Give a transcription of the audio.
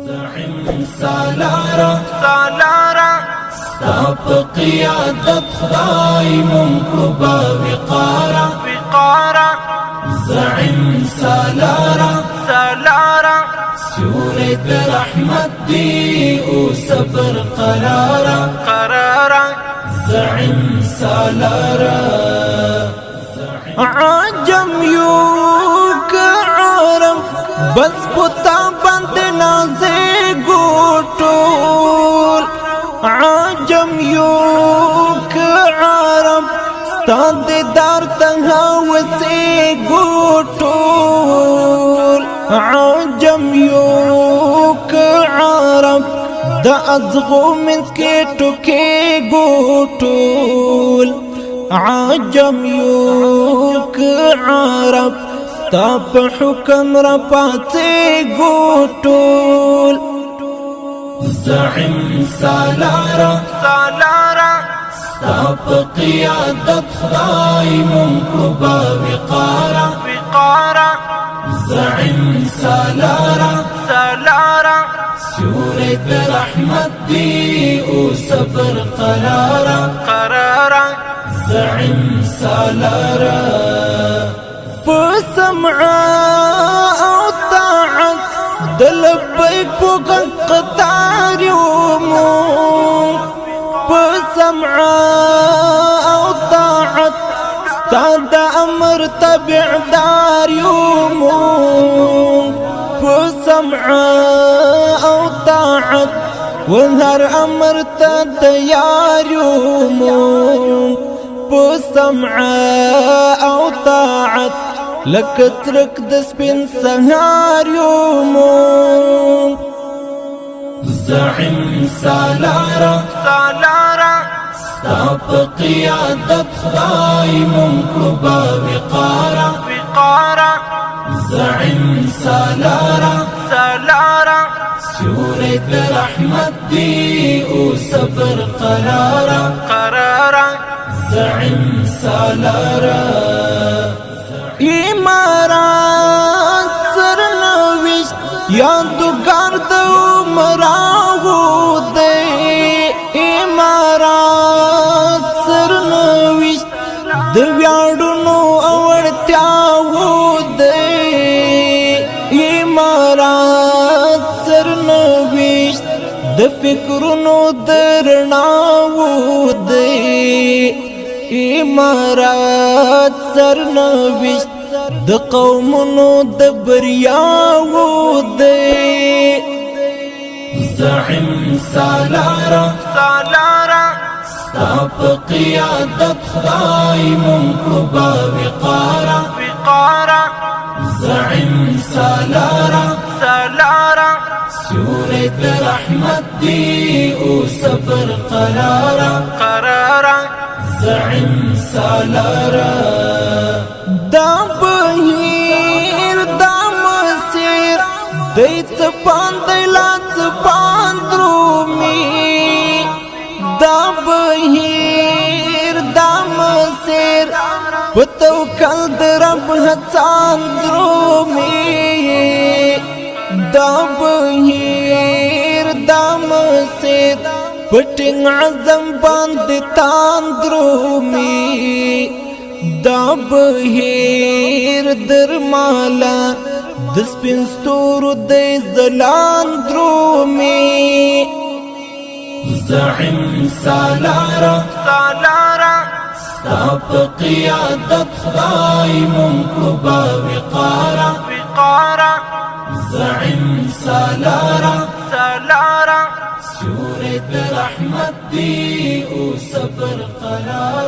زعم سالارا ستاپ قیادت خدای منقبا وقارا زعم سالارا سورة رحمت دی او صبر قرارا زعم سالارا عجم یو عرب بس پتا بند نازے گوٹول عجم یو عرب ستان دار تنها وسے گوٹول عجم یو عرب دا ازغو منس کے ٹکے گوٹول عجم یو عرب ستاپ حکم رپاتے گوٹول زعم سالارا ستاپ قیادت خدای منقبا وقارا زعم سالارا سورة رحمت دی او صبر قرارا زعم سالارا فسمع او طاعت دلبيك بوغن قطار يومون فسمع او طاعت استاد امر تبع دار يومون فسمع او طاعت ونهر امر تديار يومون فسمع او طاعت لكترك دسبين سهار يومون زعم سالارا ستاپ قيادت خدای منقبا وقارا زعم سالارا سورة رحمت دی او صبر قرارا زعم سالارا امارات سرنوشت یادگار دو مراغو دے امارات سرنوشت دویاڑنو اوڑتیاو دے امارات سرنوشت دفکرنو درناو دے امارات سرنوشت د قومونو د بریاو دے زعم سالارا ستاپ قیادت خدای منقبا وقارا زعم سالارا سورة رحمت دی او صبر قرارا زعم سالارا دا بهیر دا مسیر دی چپان دی لا چپان درومی دا بهیر دا مسیر پتوکل درب حسان درومی دا بهیر دا مسیر پٹنگ عظم باند تاندرومی دا بهیر درمالا دسپین ستورو دی زلان درومی زعم سالارا ستاپ قیادت خدای منقبا وقارا زعم سالارا سورة رحمت دی او صبر قرارا